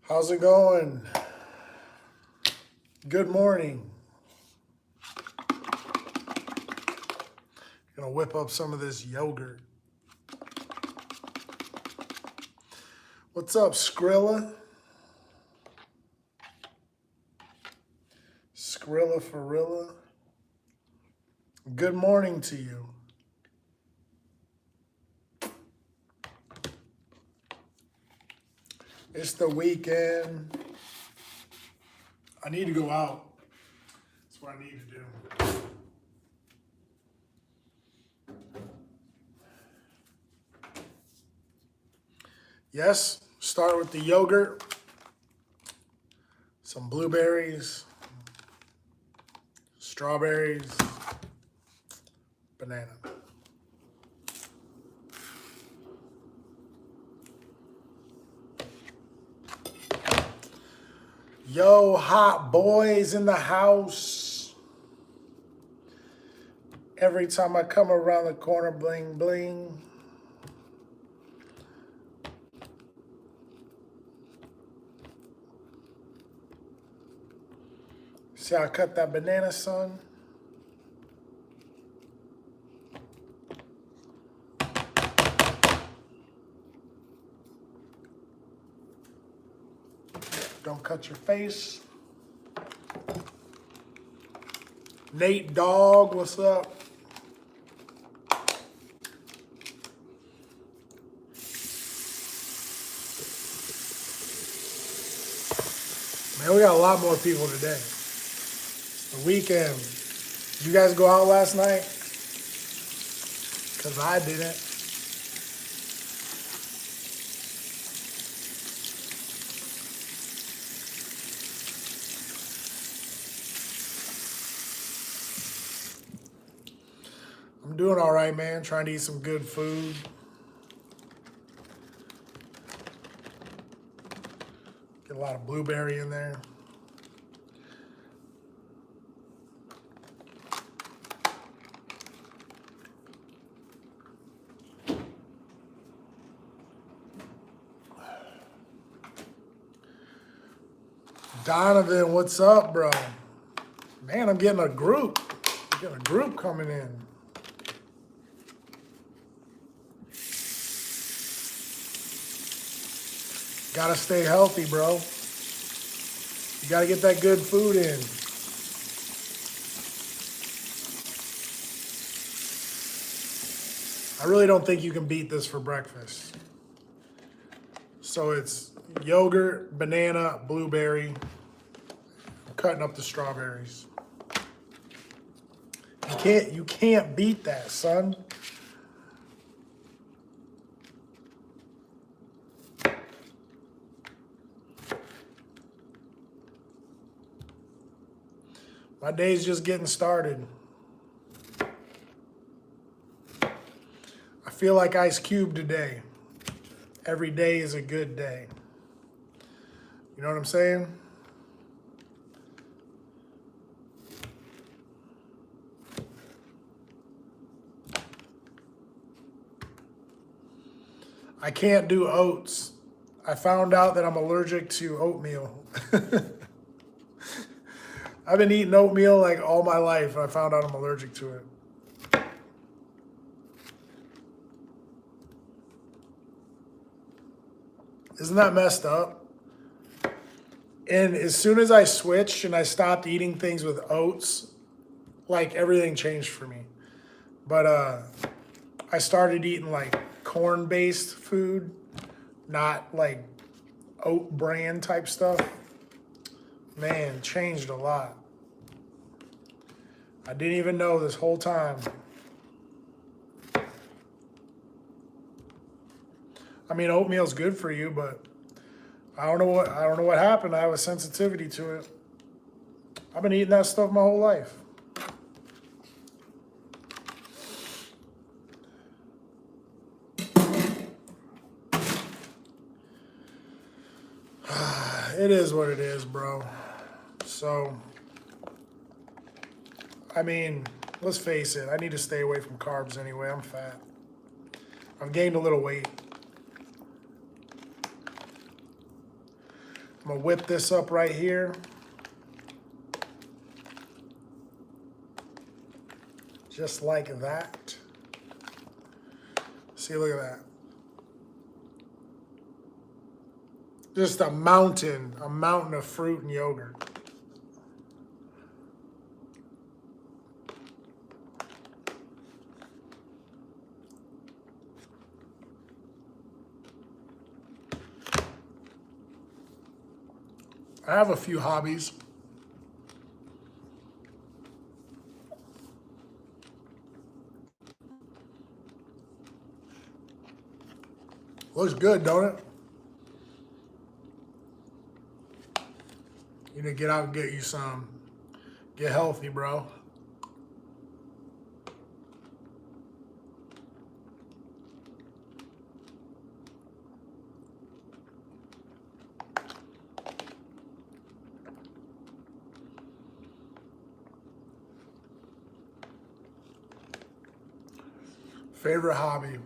How's it going? Good morning. Gonna whip up some of this yogurt. What's up, Skrilla? Skrilla Farilla. Good morning to you. It's the weekend. I need to go out. That's what I need to do. Yes, start with the yogurt, some blueberries, strawberries, banana. Yo, hot boys in the house. Every time I come around the corner, bling, bling. See how I cut that banana, son? Don't cut your face. Nate Dog, what's up? Man, we got a lot more people today. The weekend. Did you guys go out last night? Because I didn't. I'm doing all right, man. Trying to eat some good food. Get a lot of blueberry in there. Donovan, what's up, bro? Man, I'm getting a group. I'm getting a group coming in. Gotta stay healthy, bro. You gotta get that good food in. I really don't think you can beat this for breakfast. So it's yogurt, banana, blueberry. I'm cutting up the strawberries. You can't beat that, son. My day's just getting started. I feel like Ice Cube today. Every day is a good day. You know what I'm saying? I can't do oats. I found out that I'm allergic to oatmeal. I've been eating oatmeal like all my life, and I found out I'm allergic to it. Isn't that messed up? And as soon as I switched and I stopped eating things with oats, like everything changed for me. But I started eating like corn-based food, not like oat bran type stuff. Man, changed a lot. I didn't even know this whole time. I mean, oatmeal's good for you, but I don't know what happened. I have a sensitivity to it. I've been eating that stuff my whole life. It is what it is, bro. So, I mean, let's face it. I need to stay away from carbs anyway. I'm fat. I've gained a little weight. I'm gonna whip this up right here. Just like that. See, look at that. Just a mountain of fruit and yogurt. I have a few hobbies. Looks good, don't it? You need to get out and get you some. Get healthy, bro. Favorite hobby?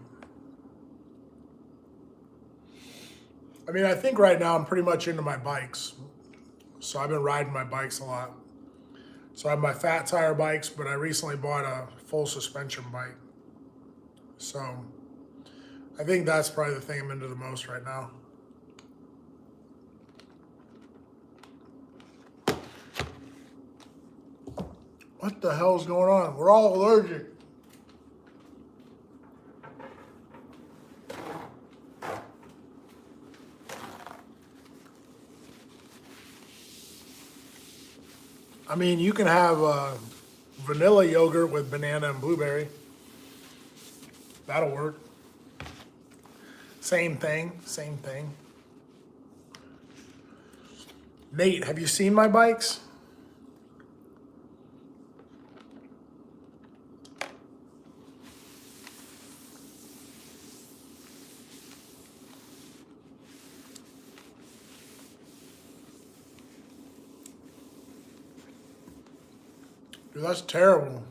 I mean, I think right now I'm pretty much into my bikes. So I've been riding my bikes a lot. So I have my fat tire bikes, but I recently bought a full suspension bike. So I think that's probably the thing I'm into the most right now. What the hell's going on? We're all allergic. I mean, you can have vanilla yogurt with banana and blueberry. That'll work. Same thing, same thing. Nate, have you seen my bikes? Dude, that's terrible.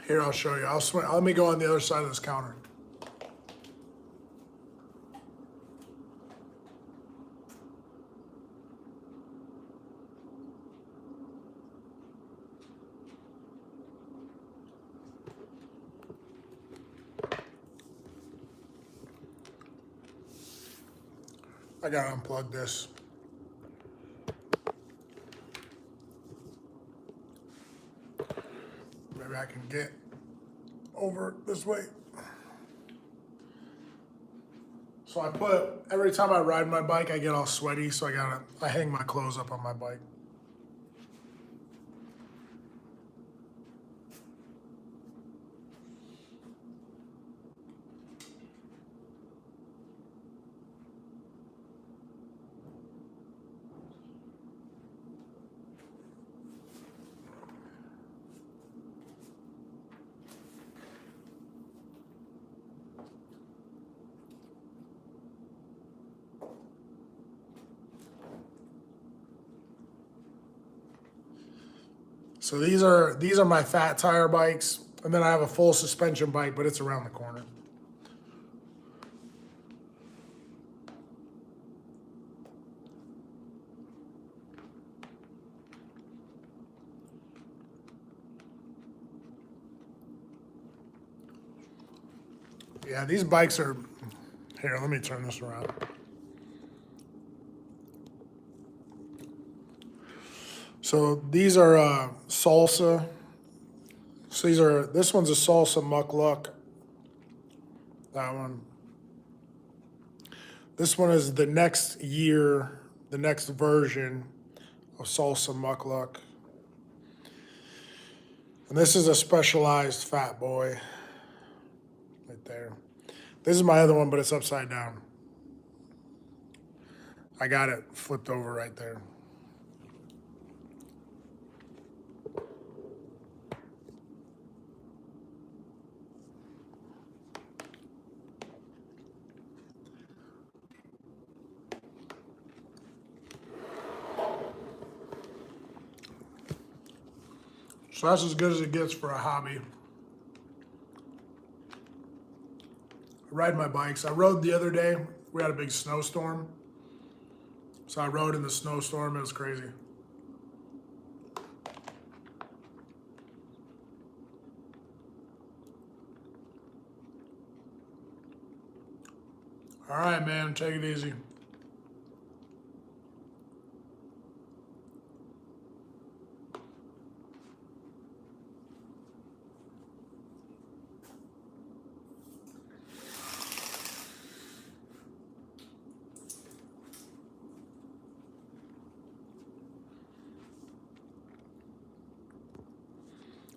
Here, I'll show you. Let me go on the other side of this counter. I gotta unplug this. Maybe I can get over this way. So every time I ride my bike, I get all sweaty, so I hang my clothes up on my bike. So these are my fat tire bikes, and then I have a full suspension bike, but it's around the corner. Yeah, these bikes are, here, let me turn this around. So these are salsa. So this one's a salsa muck luck. That one. This one is the next year, the next version of salsa muck luck. And this is a specialized fat boy. Right there. This is my other one, but it's upside down. I got it flipped over right there. So that's as good as it gets for a hobby. I ride my bikes. I rode the other day we had a big snowstorm. So I rode in the snowstorm. It was crazy. All right, man. Take it easy.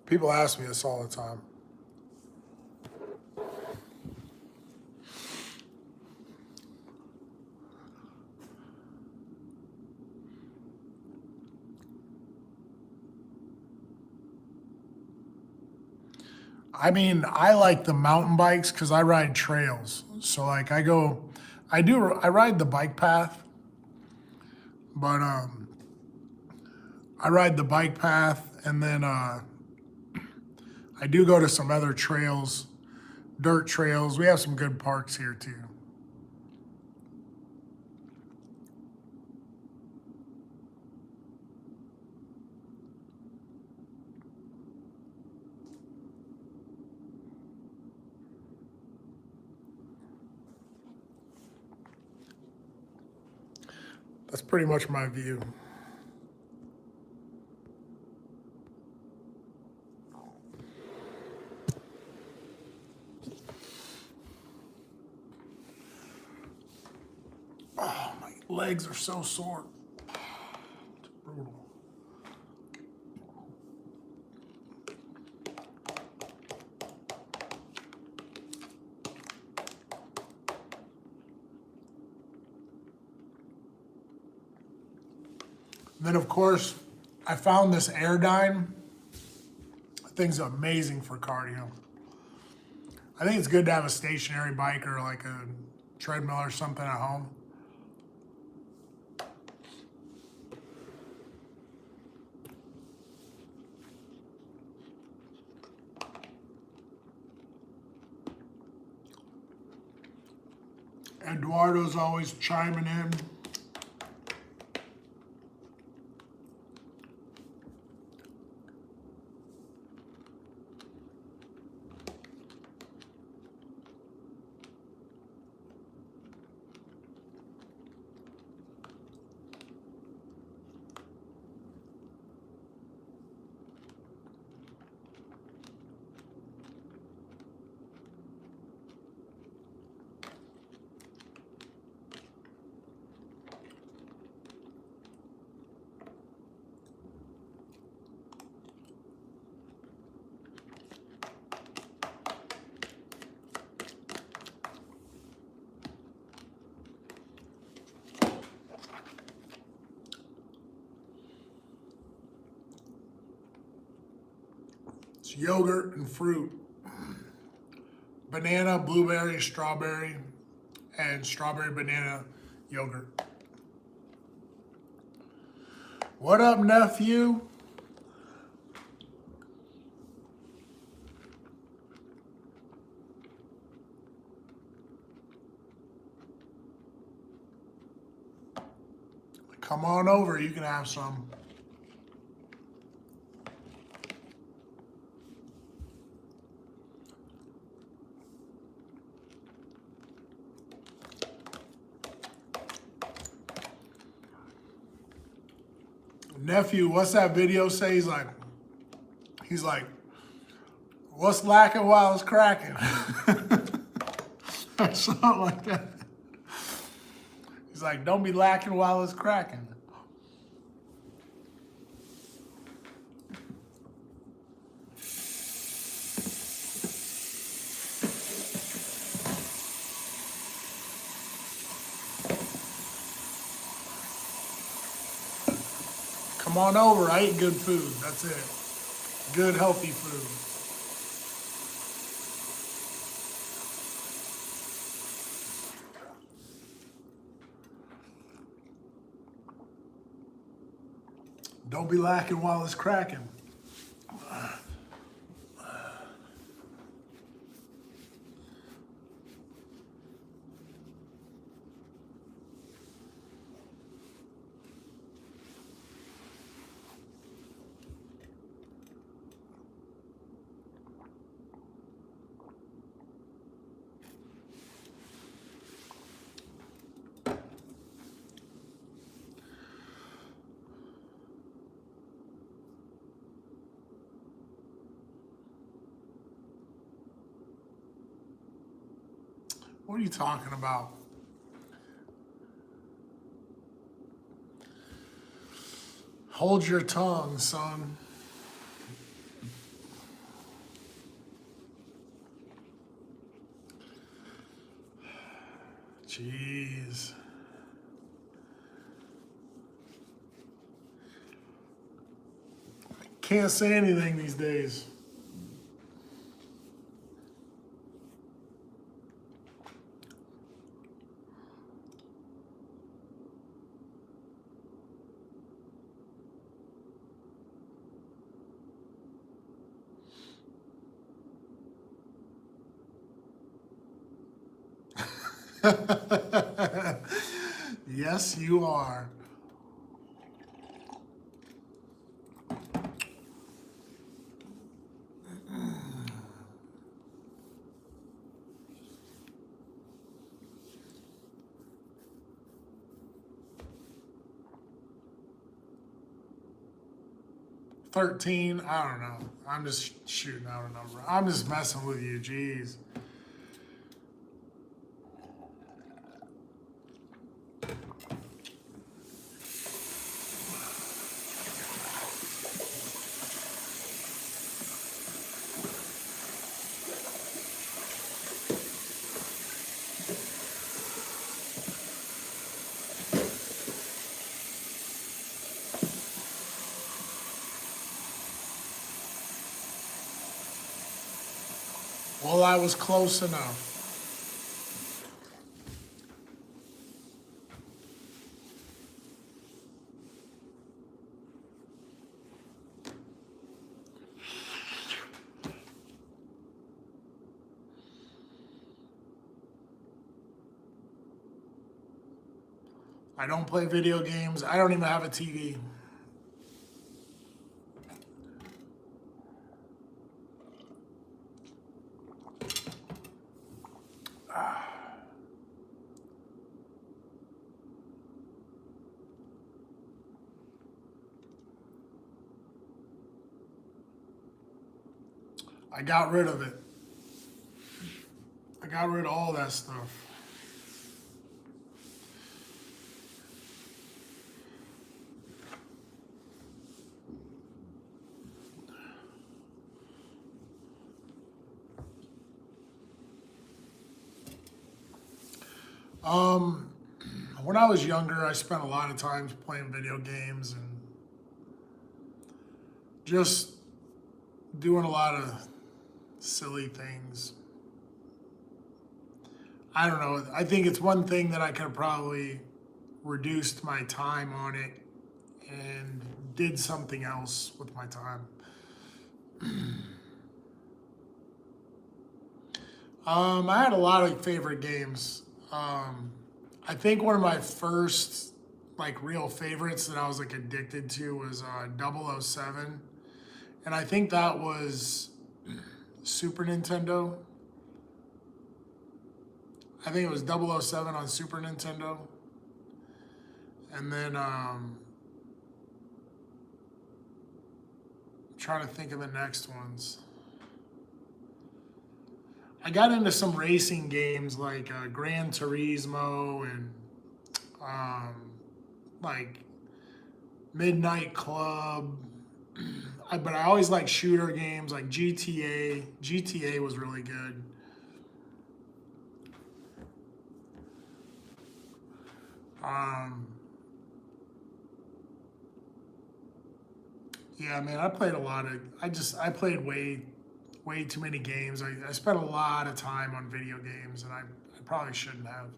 People ask me this all the time. I mean, I like the mountain bikes because I ride trails. So like I ride the bike path, but I ride the bike path and then I do go to some other trails, dirt trails. We have some good parks here too. That's pretty much my view. Oh, my legs are so sore. It's brutal. Then, of course, I found this Airdyne. That thing's amazing for cardio. I think it's good to have a stationary bike or like a treadmill or something at home. Eduardo's always chiming in. It's yogurt and fruit. Banana, blueberry, strawberry, and strawberry banana yogurt. What up, nephew? Come on over, you can have some. Nephew, what's that video say? He's like, what's lacking while it's cracking? Or something like that. He's like, don't be lacking while it's cracking. Come on over, I eat good food, that's it. Good, healthy food. Don't be lacking while it's cracking. What are you talking about? Hold your tongue, son. Jeez. Can't say anything these days. Yes, you are. $13. I don't know. I'm just shooting out a number. I'm just messing with you. Jeez. Well, I was close enough. I don't play video games. I don't even have a TV. I got rid of it. I got rid of all that stuff. When I was younger, I spent a lot of time playing video games and just doing a lot of silly things. I don't know. I think it's one thing that I could have probably reduced my time on it and did something else with my time. I had a lot of favorite games. I think one of my first like real favorites that I was like addicted to was 007. And I think that was Super Nintendo. I think it was 007 on Super Nintendo. And then I'm trying to think of the next ones. I got into some racing games like Gran Turismo and like Midnight Club. But I always like shooter games like GTA. GTA was really good. Yeah, man, I played a lot of. I played way too many games. I spent a lot of time on video games, and I probably shouldn't have.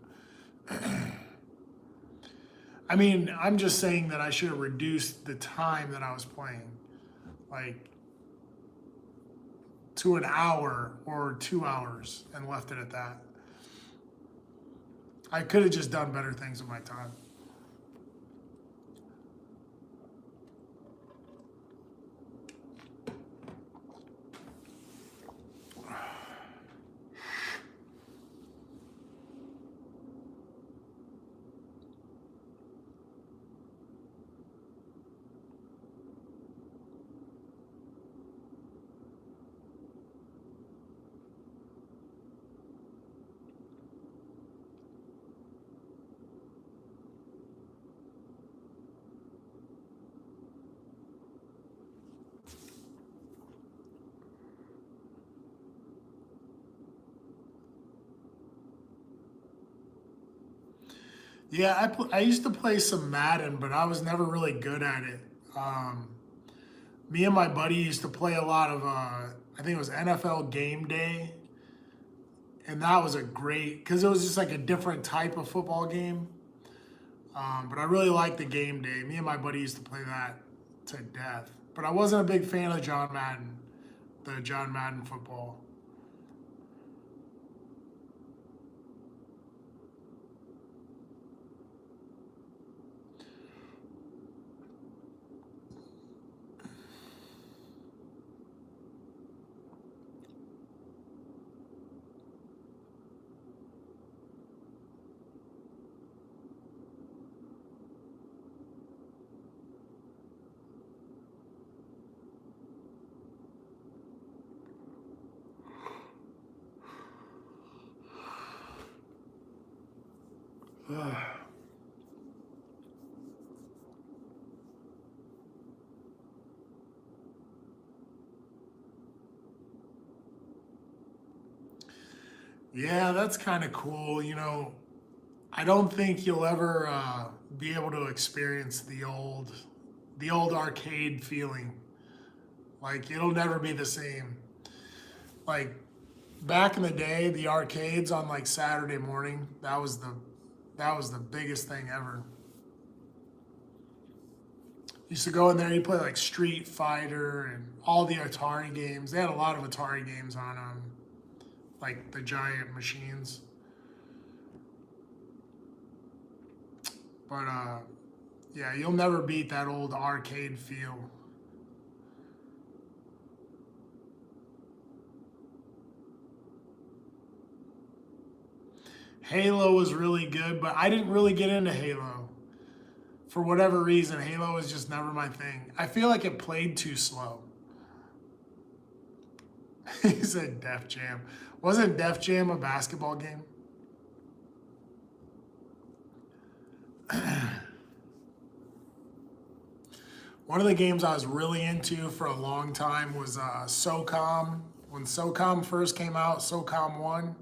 I mean, I'm just saying that I should have reduced the time that I was playing, like to an hour or 2 hours, and left it at that. I could have just done better things with my time. Yeah, I used to play some Madden, but I was never really good at it. Um, Me and my buddy used to play a lot of I think it was NFL Game Day, and that was a great because it was just like a different type of football game. But I really liked the Game Day. Me and my buddy used to play that to death. But I wasn't a big fan of John Madden, the John Madden football. Yeah, that's kind of cool. I don't think you'll ever be able to experience the old arcade feeling. Like it'll never be the same. Like back in the day, the arcades on like Saturday morning, that was the biggest thing ever. Used to go in there, you play like Street Fighter and all the Atari games. They had a lot of Atari games on like the giant machines. But yeah, you'll never beat that old arcade feel. Halo was really good, but I didn't really get into Halo. For whatever reason, Halo was just never my thing. I feel like it played too slow. He said Def Jam. Wasn't Def Jam a basketball game? One of the games I was really into for a long time was SOCOM. When SOCOM first came out, SOCOM 1,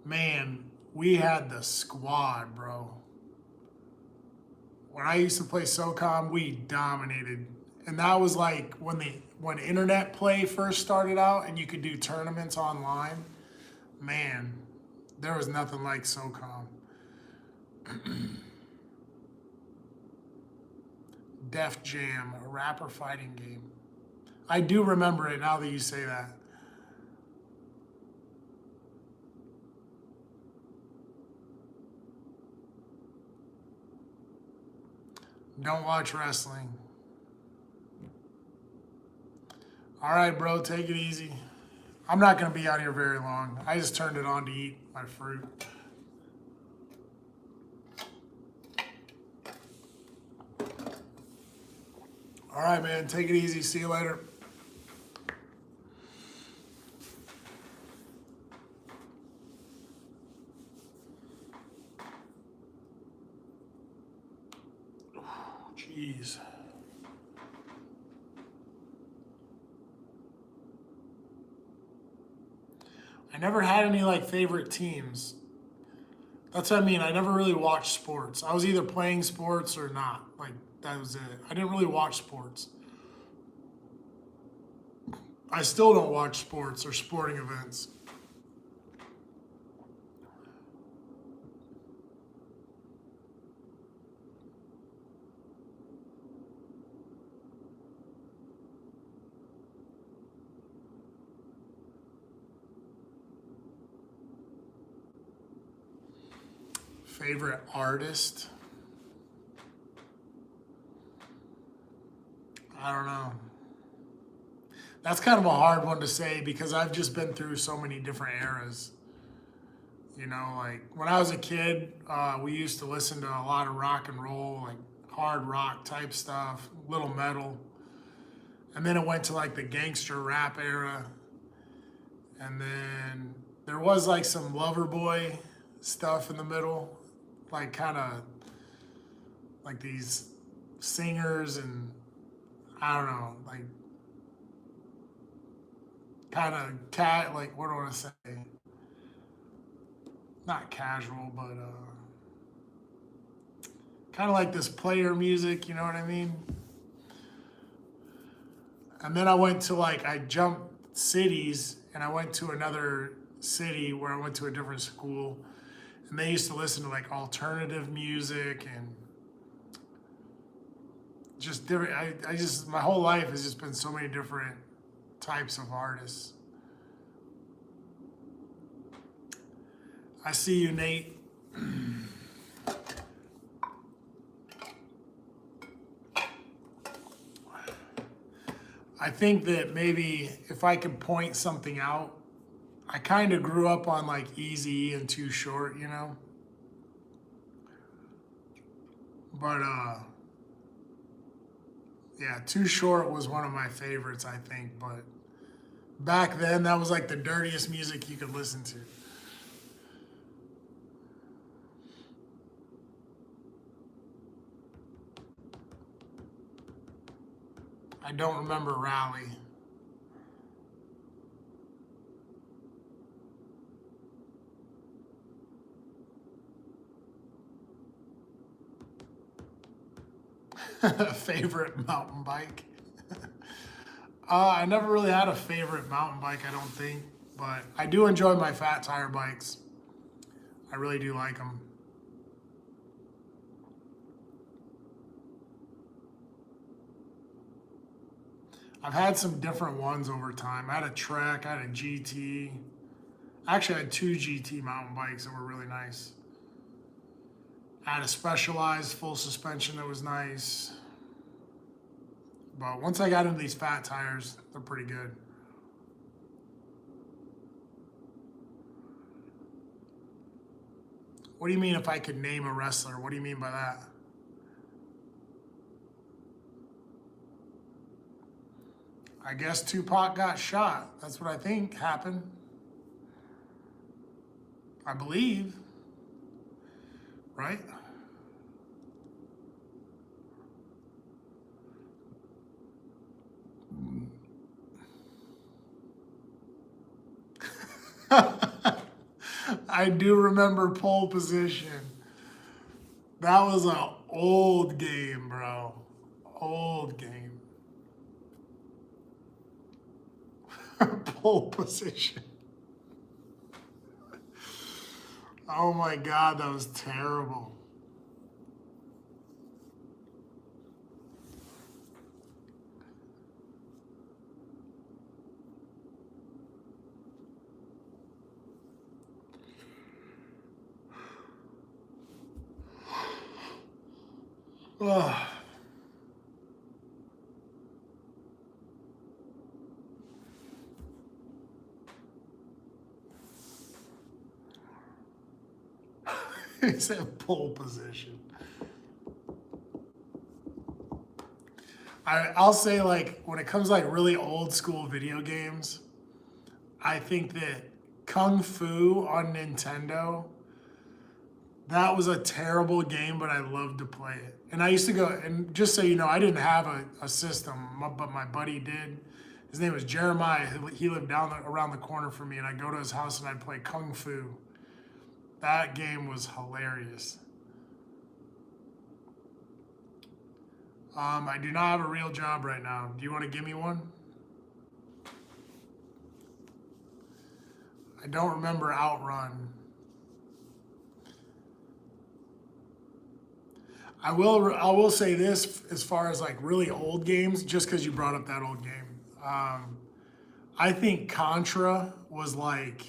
man, we had the squad, bro. When I used to play SOCOM, we dominated. And that was like when internet play first started out and you could do tournaments online. Man, there was nothing like SOCOM. Def Jam, a rapper fighting game. I do remember it now that you say that. Don't watch wrestling. All right, bro, take it easy. I'm not going to be out here very long. I just turned it on to eat my fruit. All right, man, take it easy. See you later. Jeez. I never had any like favorite teams. That's what I mean. I never really watched sports. I was either playing sports or not. Like that was it. I didn't really watch sports. I still don't watch sports or sporting events. Favorite artist? I don't know. That's kind of a hard one to say because I've just been through so many different eras. Like when I was a kid, we used to listen to a lot of rock and roll, like hard rock type stuff, little metal. And then it went to like the gangster rap era. And then there was like some lover boy stuff in the middle, like kind of like these singers and I don't know, like kind of cat, like what do I want to say? Not casual, but Kind of like this player music, you know what I mean? And then I went to like, I jumped cities and I went to another city where I went to a different school. And they used to listen to like alternative music and just different. I just, my whole life has just been so many different types of artists. I see you, Nate. I think that maybe if I could point something out, I kind of grew up on like Easy and Too Short, you know? But yeah, Too Short was one of my favorites, I think. But back then, that was like the dirtiest music you could listen to. I don't remember Rally. Favorite mountain bike? I never really had a favorite mountain bike, I don't think. But I do enjoy my fat tire bikes. I really do like them. I've had some different ones over time. I had a Trek, I had a GT. Actually, I had two GT mountain bikes that were really nice. I had a Specialized full suspension that was nice. But once I got into these fat tires, they're pretty good. What do you mean if I could name a wrestler? What do you mean by that? I guess Tupac got shot. That's what I think happened. I believe. Right? I do remember Pole Position. That was an old game, bro. Old game. Pole Position. Oh my God, that was terrible. Ugh. He said Pole Position. I'll say, like, when it comes to like really old school video games, I think that Kung Fu on Nintendo, that was a terrible game, but I loved to play it. And I used to go, and just so you know, I didn't have a system, but my buddy did. His name was Jeremiah. He lived around the corner from me, and I'd go to his house and I'd play Kung Fu. That game was hilarious. I do not have a real job right now. Do you want to give me one? I don't remember Outrun. I will say this as far as like really old games, just because you brought up that old game. I think Contra was like,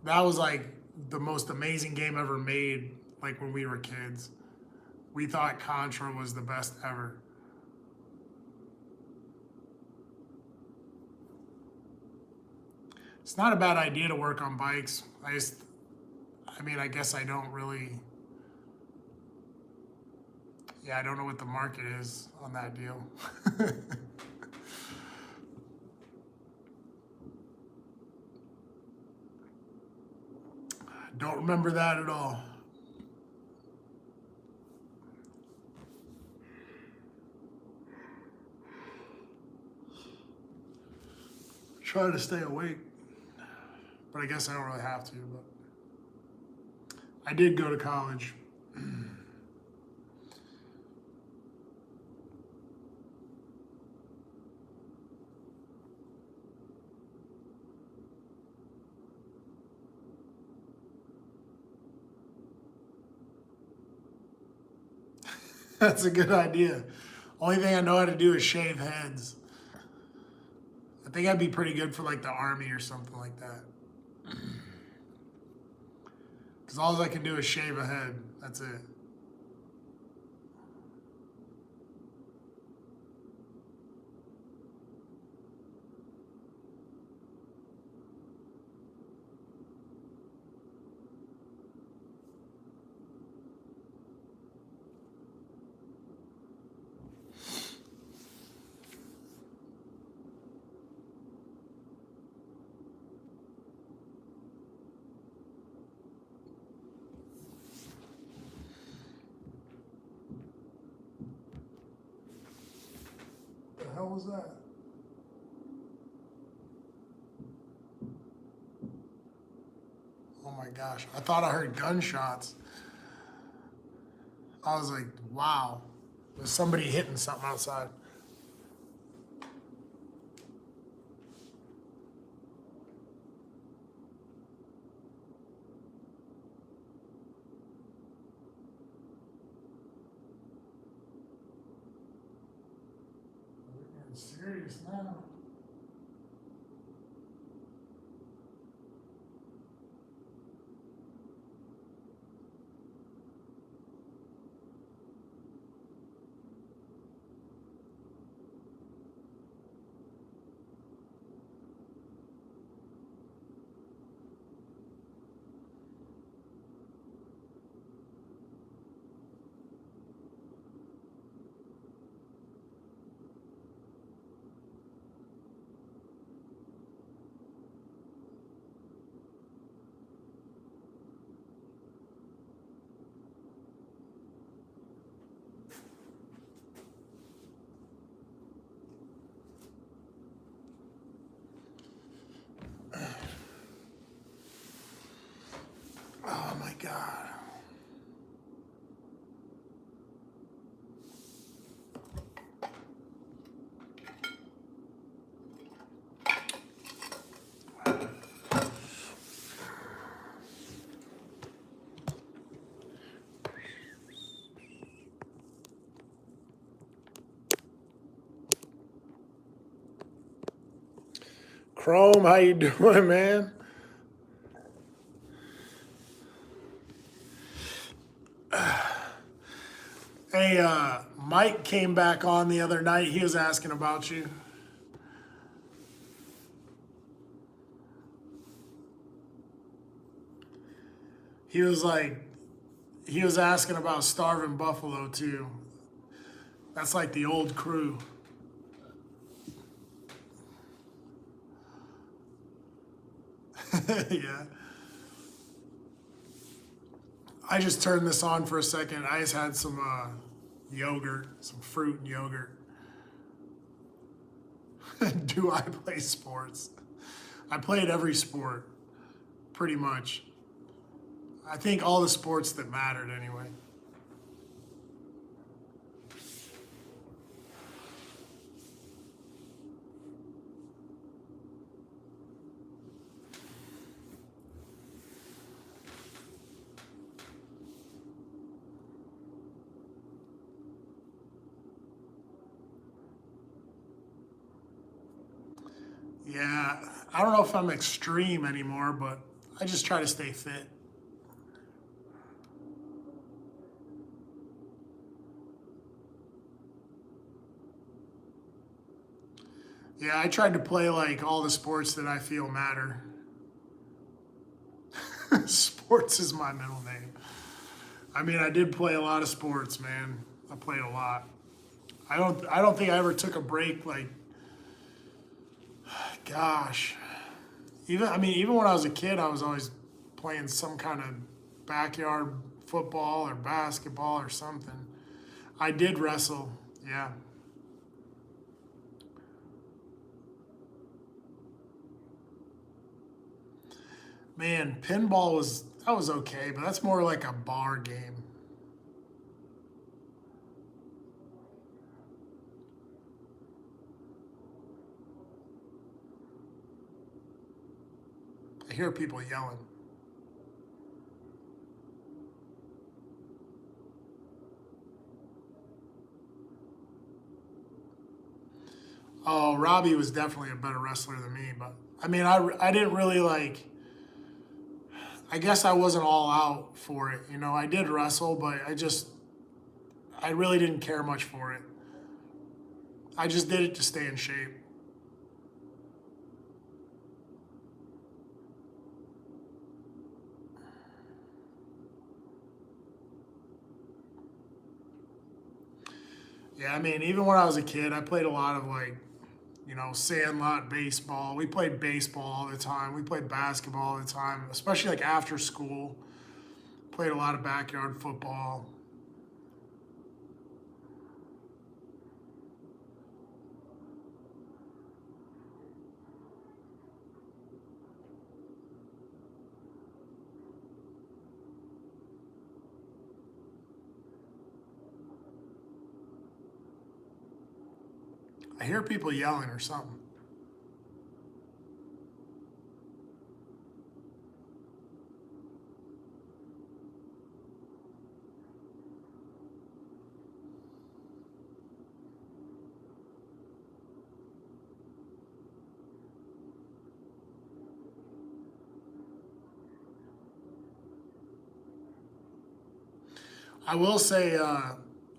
that was like the most amazing game ever made, like when we were kids. We thought Contra was the best ever. It's not a bad idea to work on bikes. I mean, I guess I don't really, yeah, I don't know what the market is on that deal. Don't remember that at all. Try to stay awake, but I guess I don't really have to. But I did go to college. That's a good idea. Only thing I know how to do is shave heads. I think I'd be pretty good for like the army or something like that. Because all I can do is shave a head. That's it. What the hell was that? Oh my gosh. I thought I heard gunshots. I was like, wow. There's somebody hitting something outside. We're getting serious now. Oh my God. Chrome, how you doing, man? Hey, Mike came back on the other night. He was asking about you. He was like, he was asking about Starving Buffalo too. That's like the old crew. Yeah. I just turned this on for a second. I just had some yogurt, some fruit and yogurt. Do I play sports? I played every sport, pretty much. I think all the sports that mattered anyway. Yeah, I don't know if I'm extreme anymore, but I just try to stay fit. Yeah, I tried to play like all the sports that I feel matter. Sports is my middle name. I mean, I did play a lot of sports, man. I played a lot. I don't think I ever took a break like gosh. Even when I was a kid, I was always playing some kind of backyard football or basketball or something. I did wrestle. Yeah. Man, pinball was that was okay, but that's more like a bar game. I hear people yelling. Oh, Robbie was definitely a better wrestler than me, but I mean, I didn't really like. I guess I wasn't all out for it. You know, I did wrestle, but I really didn't care much for it. I just did it to stay in shape. Yeah, I mean, even when I was a kid, I played a lot of like, sandlot baseball. We played baseball all the time. We played basketball all the time, especially like after school. Played a lot of backyard football. I hear people yelling or something. I will say,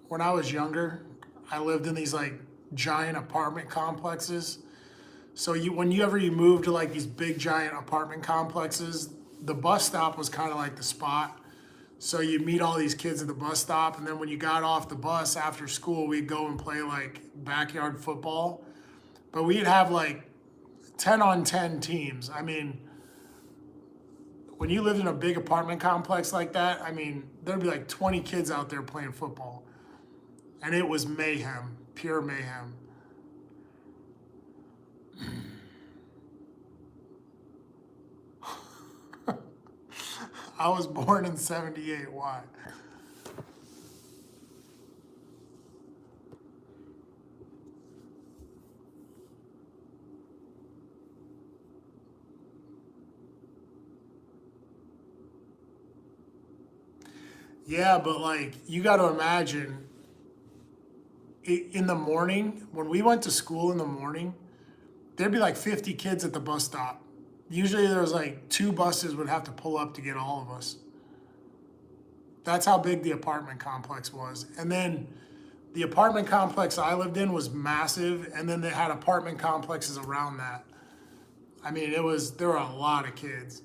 when I was younger, I lived in these like giant apartment complexes. So whenever you move to like these big giant apartment complexes, the bus stop was kind of like the spot. So you meet all these kids at the bus stop, and then when you got off the bus after school, we'd go and play like backyard football. But we'd have like 10-on-10 teams. I mean, when you lived in a big apartment complex like that, I mean, there'd be like 20 kids out there playing football. And it was mayhem, pure mayhem. I was born in 78. Why? Yeah, but like, you got to imagine in the morning, when we went to school in the morning, there'd be like 50 kids at the bus stop. Usually there was like two buses would have to pull up to get all of us. That's how big the apartment complex was. And then the apartment complex I lived in was massive, and then they had apartment complexes around that. I mean, there were a lot of kids.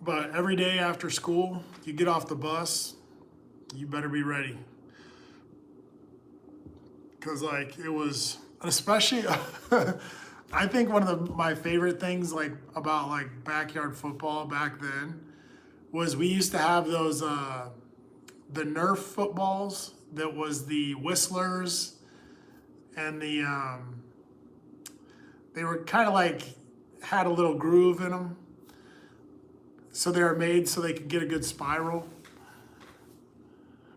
But every day after school, you get off the bus, you better be ready. Because, like, it was, especially, I think one of my favorite things, like, about, like, backyard football back then was we used to have those, the Nerf footballs that was the whistlers and they were kind of like, had a little groove in them. So they were made so they could get a good spiral.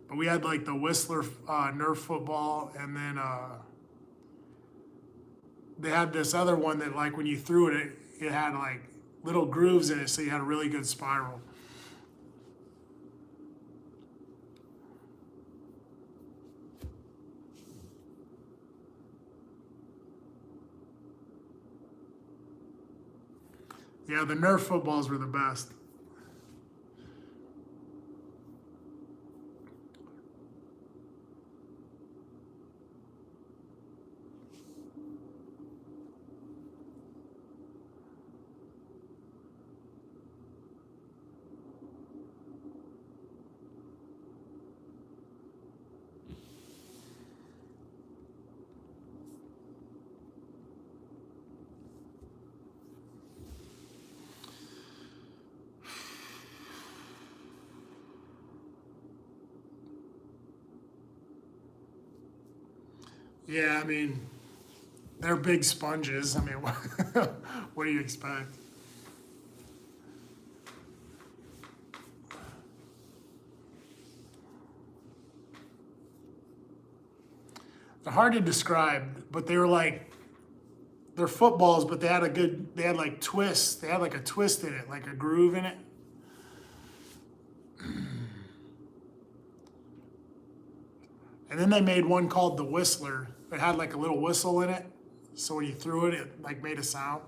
But we had like the Whistler Nerf football, and then they had this other one that like when you threw it, it had like little grooves in it, so you had a really good spiral. Yeah, the Nerf footballs were the best. Yeah, I mean, they're big sponges. I mean, what do you expect? They're hard to describe, but they were like they're footballs, but they had like twists. They had like a twist in it, like a groove in it. And then they made one called the Whistler. It had like a little whistle in it. So when you threw it, it like made a sound.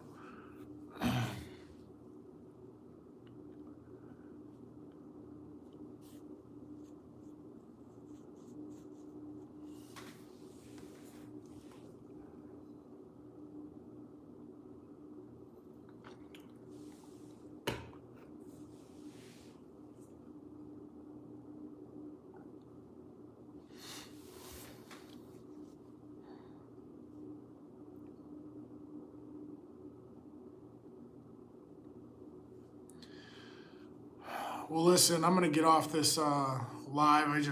Well, listen, I'm gonna get off this live. I was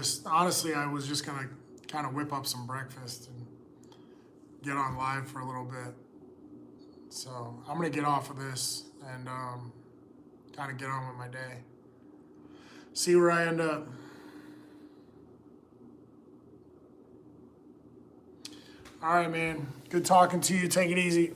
just gonna kind of whip up some breakfast and get on live for a little bit. So I'm gonna get off of this and kind of get on with my day. See where I end up. All right, man. Good talking to you. Take it easy.